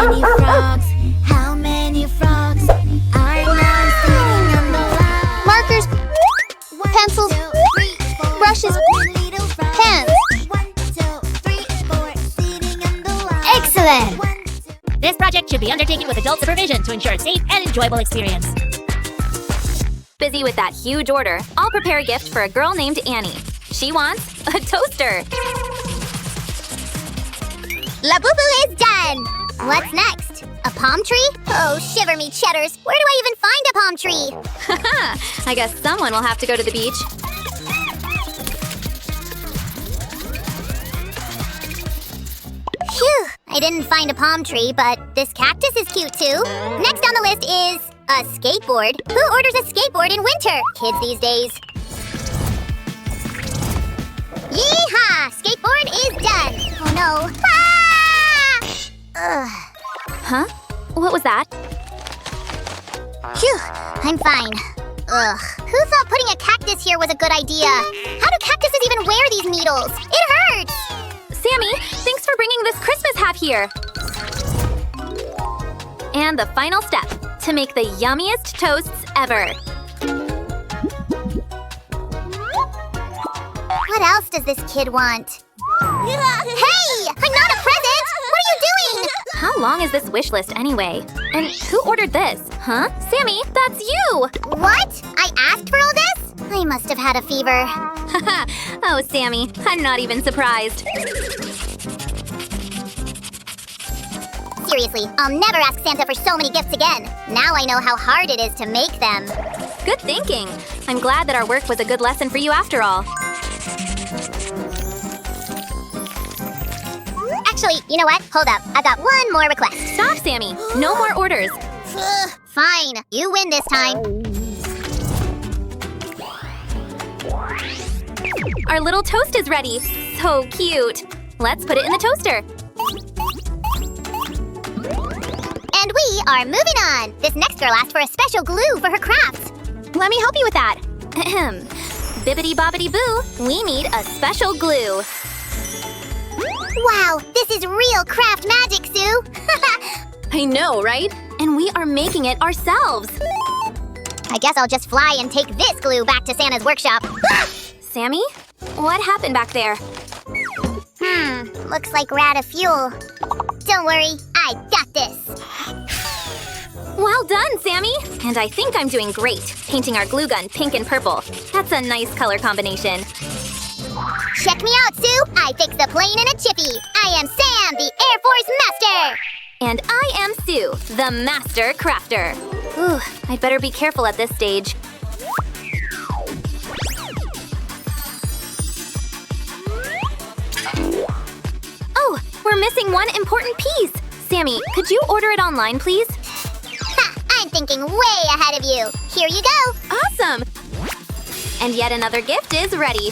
many frogs? How many frogs are now sitting on the line? Markers, pencils, brushes, pens. Excellent! This project should be undertaken with adult supervision to ensure a safe and enjoyable experience. Busy with that huge order, I'll prepare a gift for a girl named Annie. She wants a toaster. La Boo Boo is done! What's next? A palm tree? Oh, shiver me cheddars. Where do I even find a palm tree? Haha, I guess someone will have to go to the beach. Phew, I didn't find a palm tree, but this cactus is cute too. Next on the list is a skateboard. Who orders a skateboard in winter? Kids these days. Yeehaw! Skateboard is done. Oh no. Ah! Ugh. Huh? What was that? Phew, I'm fine. Ugh. Who thought putting a cactus here was a good idea? How do cactuses even wear these needles? It hurts! Sammy, thanks for bringing this Christmas hat here. And the final step, to make the yummiest toasts ever. What else does this kid want? Hey! I'm not a present! What are you doing? How long is this wish list anyway? And who ordered this? Huh? Sammy, that's you! What? I asked for all this? I must have had a fever. Haha. Oh, Sammy, I'm not even surprised. Seriously, I'll never ask Santa for so many gifts again. Now I know how hard it is to make them. Good thinking. I'm glad that our work was a good lesson for you after all. Actually, you know what? Hold up. I've got one more request. Stop, Sammy. No more orders. Fine. You win this time. Our little toast is ready. So cute. Let's put it in the toaster. And we are moving on. This next girl asked for a special glue for her crafts. Let me help you with that. Ahem. Bibbidi bobbidi boo, we need a special glue. Wow, this is real craft magic, Sue. I know, right? And we are making it ourselves. I guess I'll just fly and take this glue back to Santa's workshop. Sammy? What happened back there? Looks like we're out of fuel. Don't worry, I got this. Well done, Sammy! And I think I'm doing great, painting our glue gun pink and purple. That's a nice color combination. Check me out, Sue! I fixed the plane in a jiffy! I am Sam, the Air Force Master! And I am Sue, the Master Crafter. Ooh, I'd better be careful at this stage. Oh, we're missing one important piece! Sammy, could you order it online, please? Ha! I'm thinking way ahead of you! Here you go! Awesome! And yet another gift is ready.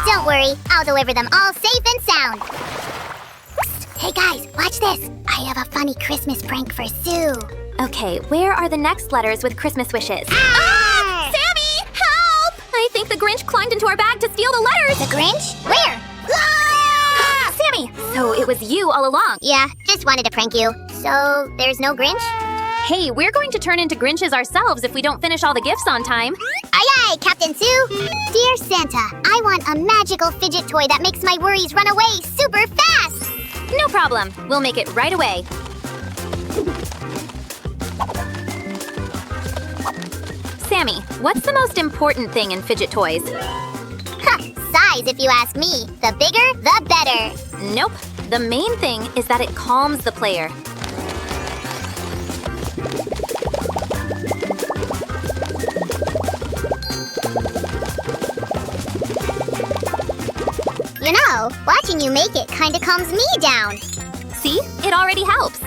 Don't worry, I'll deliver them all safe and sound. Psst, hey guys, watch this! I have a funny Christmas prank for Sue. Okay, where are the next letters with Christmas wishes? Ah! Sammy, help! I think the Grinch climbed into our bag to steal the letters. The Grinch? Where? Ah! Sammy, so it was you all along. Yeah, just wanted to prank you. So, there's no Grinch? Hey, we're going to turn into Grinches ourselves if we don't finish all the gifts on time. Aye aye, Captain Sue! Dear Santa, I want a magical fidget toy that makes my worries run away super fast! No problem. We'll make it right away. Sammy, what's the most important thing in fidget toys? Huh, size if you ask me. The bigger, the better. Nope. The main thing is that it calms the player. You know, watching you make it kinda calms me down. See? It already helps.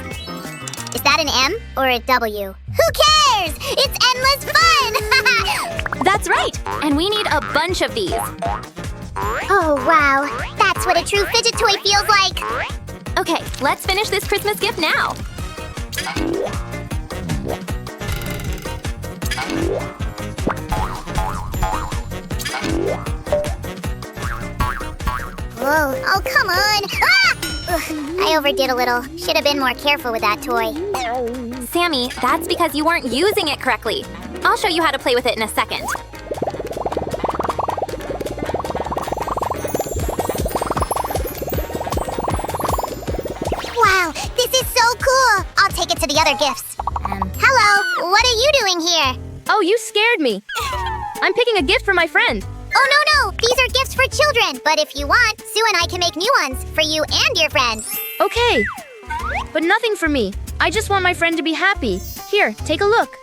Is that an M or a W? Who cares? It's endless fun! That's right! And we need a bunch of these. Oh, wow. That's what a true fidget toy feels like. Okay, let's finish this Christmas gift now. Whoa, oh, come on. Ah! I overdid a little. Should have been more careful with that toy. Sammy, that's because you weren't using it correctly. I'll show you how to play with it in a second. Wow, this is so cool! I'll take it to the other gifts. Hello, what are you doing here? Oh, you scared me. I'm picking a gift for my friend. Oh, no! These are gifts for children. But if you want, Sue and I can make new ones for you and your friend. Okay. But nothing for me. I just want my friend to be happy. Here, take a look.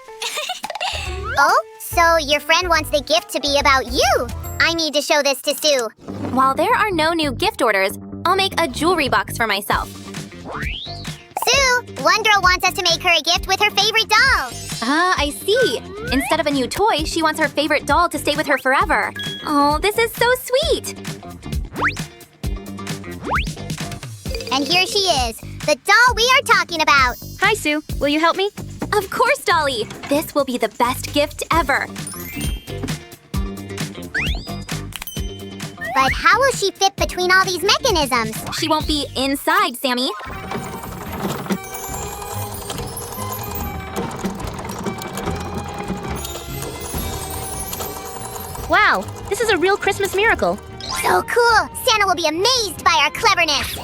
Oh, so your friend wants the gift to be about you. I need to show this to Sue. While there are no new gift orders, I'll make a jewelry box for myself. Sue, one girl wants us to make her a gift with her favorite doll. Ah, I see. Instead of a new toy, she wants her favorite doll to stay with her forever. Oh, this is so sweet. And here she is, the doll we are talking about. Hi, Sue. Will you help me? Of course, Dolly. This will be the best gift ever. But how will she fit between all these mechanisms? She won't be inside, Sammy. Wow, this is a real Christmas miracle. So cool! Santa will be amazed by our cleverness.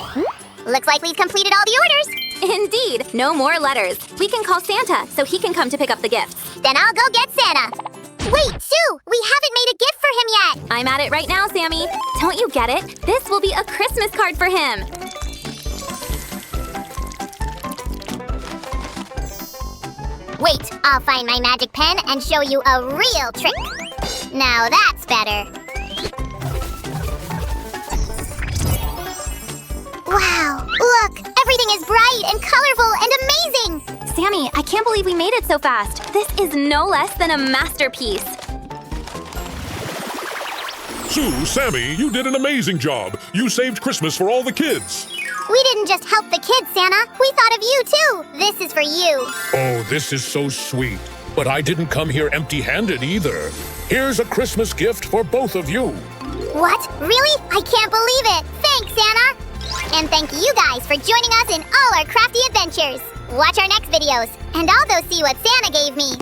Looks like we've completed all the orders. Indeed, no more letters. We can call Santa so he can come to pick up the gifts. Then I'll go get Santa. Wait, Sue! We haven't made a gift for him yet! I'm at it right now, Sammy. Don't you get it? This will be a Christmas card for him. Wait, I'll find my magic pen and show you a real trick. Now that's better. Wow, look! Everything is bright and colorful and amazing! Sammy, I can't believe we made it so fast. This is no less than a masterpiece. Sue, Sammy, you did an amazing job. You saved Christmas for all the kids. We didn't just help the kids, Santa. We thought of you, too. This is for you. Oh, this is so sweet. But I didn't come here empty-handed either. Here's a Christmas gift for both of you. What? Really? I can't believe it. Thanks, Santa. And thank you guys for joining us in all our crafty adventures. Watch our next videos, and I'll go see what Santa gave me.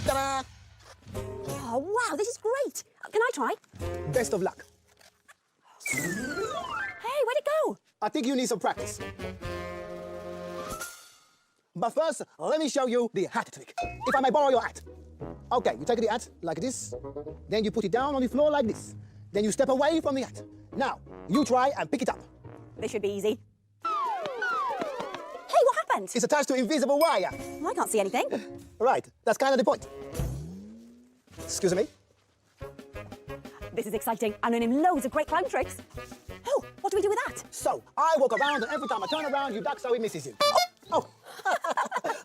Ta-da! Oh, wow, this is great. Can I try? Best of luck. Hey, where'd it go? I think you need some practice. But first, let me show you the hat trick. If I may borrow your hat. Okay, you take the hat like this. Then you put it down on the floor like this. Then you step away from the hat. Now, you try and pick it up. This should be easy. Hey, what happened? It's attached to invisible wire. I can't see anything. Right, that's kind of the point. Excuse me? This is exciting. I'm learning loads of great clown tricks. Oh, what do we do with that? So, I walk around and every time I turn around, you duck so it misses you. Oh!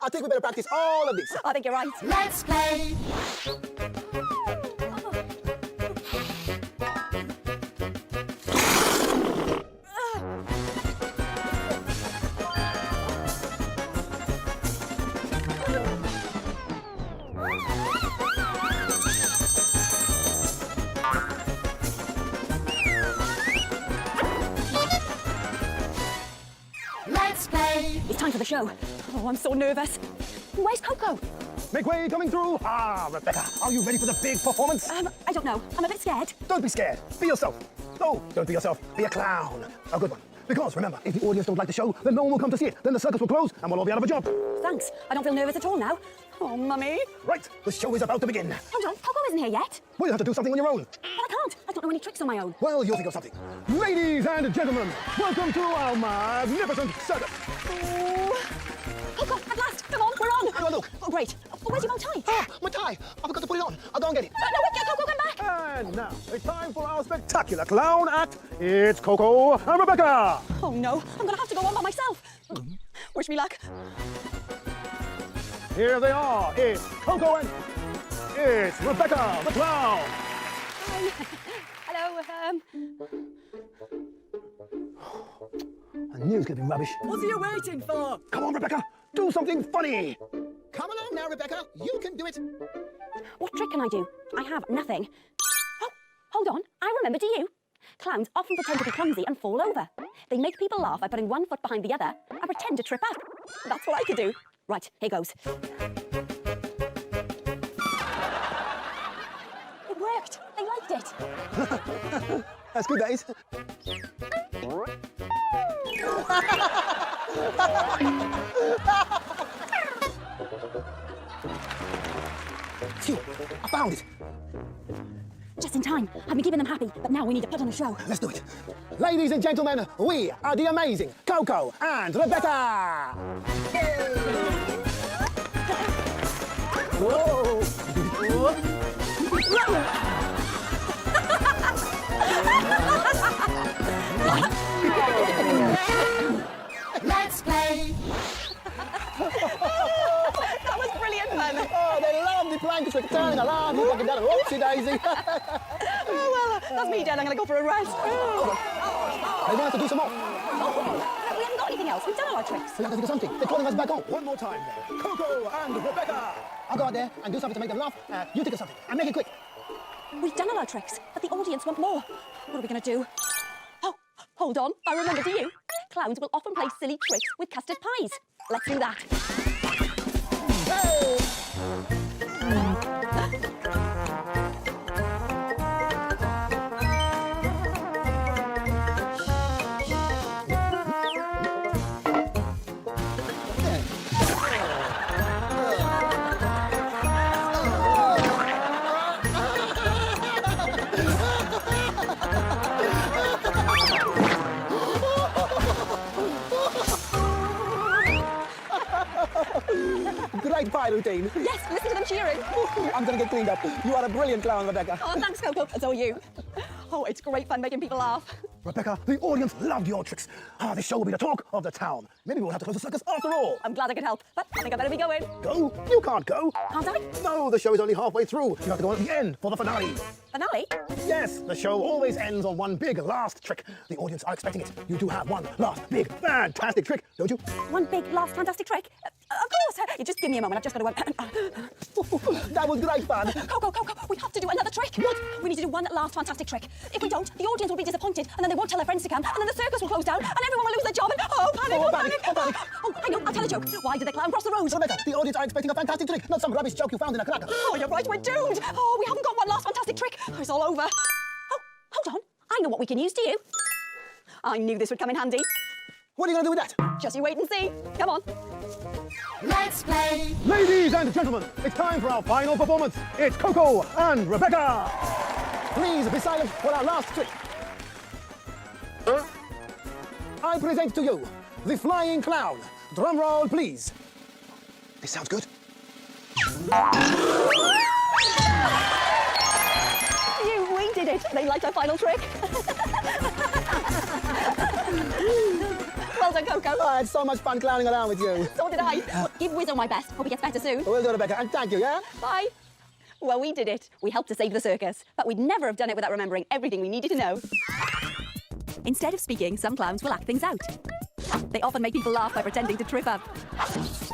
I think we better practice all of this. I think you're right. Let's play. Let's play. It's time for the show. Oh, I'm so nervous. Where's Coco? Make way coming through. Ah, Rebecca, are you ready for the big performance? I don't know. I'm a bit scared. Don't be scared. Be yourself. No, don't be yourself. Be a clown. A good one. Because remember, if the audience don't like the show, then no one will come to see it. Then the circus will close and we'll all be out of a job. Thanks. I don't feel nervous at all now. Oh, Mummy. Right, the show is about to begin. Hold on. Coco isn't here yet. Well, you'll have to do something on your own. But I can't. I don't know any tricks on my own. Well, you'll think of something. Ladies and gentlemen, welcome to our magnificent circus. Oh. Coco, at last. Come on, we're on. Have a look. Oh, great. Oh, where's your bow tie? Ah, my tie. I forgot to put it on. I'll go and get it. No, wait, Coco, come back. And now, it's time for our spectacular clown act. It's Coco and Rebecca. Oh, no. I'm going to have to go on by myself. Wish me luck. Here they are. It's Coco and it's Rebecca the clown. Hello, I knew it was going to be rubbish. What are you waiting for? Come on, Rebecca. Do something funny. Come along now, Rebecca. You can do it. What trick can I do? I have nothing. Oh, hold on. I remember, do you? Clowns often pretend to be clumsy and fall over. They make people laugh by putting one foot behind the other and pretend to trip up. That's what I could do. Right, here goes. It worked. They liked it. That's good, that is. Phew, I found it. Just in time. I've been keeping them happy, but now we need to put on a show. Let's do it. Ladies and gentlemen, we are the amazing Coco and Rebecca. Whoa. Let's play. That was brilliant fun. Oh, they love the plank trick. Turning around, walking down. Oopsie daisy. Oh, well, that's me done. I'm going to go for a rest. They want us to do some more. We haven't got anything else. We've done all our tricks. We have to think of something. They're calling us back on. One more time then. Coco and Rebecca. I'll go out there and do something to make them laugh. You think of something and make it quick. We've done all our tricks, but the audience want more. What are we going to do? Oh, hold on. I remember, do you? Clowns will often play silly tricks with custard pies. Let's do that. Hey! Great pie routine. Yes, listen to them cheering. I'm going to get cleaned up. You are a brilliant clown, Rebecca. Oh, thanks, Coco. And so are you. Oh, it's great fun making people laugh. Rebecca, the audience loved your tricks. This show will be the talk of the town. Maybe we'll have to close the circus after all. I'm glad I could help, but I think I better be going. Go? You can't go. Can't I? No, the show is only halfway through. You have to go at the end for the finale. Finale? Yes, the show always ends on one big last trick. The audience are expecting it. You do have one last big fantastic trick, don't you? One big, last, fantastic trick? Of course. You just give me a moment. I've just got to... That was great fun. Coco, we have to do another trick. What? We need to do one last fantastic trick. If we don't, the audience will be disappointed, and then they won't tell their friends to come, and then the circus will close down, and everyone will lose their job, and panic, panic. Oh, I know, I'll tell a joke. Why did the clown cross the road? Rebecca, the audience are expecting a fantastic trick, not some rubbish joke you found in a cracker. Oh, you're right, we're doomed. Oh, we haven't got one last fantastic trick. Oh, it's all over. Oh, hold on. I know what we can use, do you? I knew this would come in handy. What are you going to do with that? Just you wait and see. Come on. Let's play. Ladies and gentlemen, it's time for our final performance. It's Coco and Rebecca. Please be silent for our last trick. I present to you the flying clown. Drum roll, please. This sounds good. We did it. They liked our final trick. Well done, Coco. I had so much fun clowning around with you. So did I. Give Wizzo my best. Hope he gets better soon. Well done, Rebecca, and thank you, yeah? Bye. Well, we did it. We helped to save the circus. But we'd never have done it without remembering everything we needed to know. Instead of speaking, some clowns will act things out. They often make people laugh by pretending to trip up.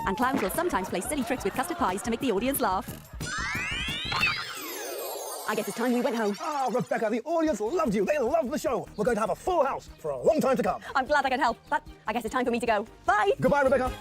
And clowns will sometimes play silly tricks with custard pies to make the audience laugh. I guess it's time we went home. Ah, Rebecca, the audience loved you. They loved the show. We're going to have a full house for a long time to come. I'm glad I could help, but I guess it's time for me to go. Bye. Goodbye, Rebecca.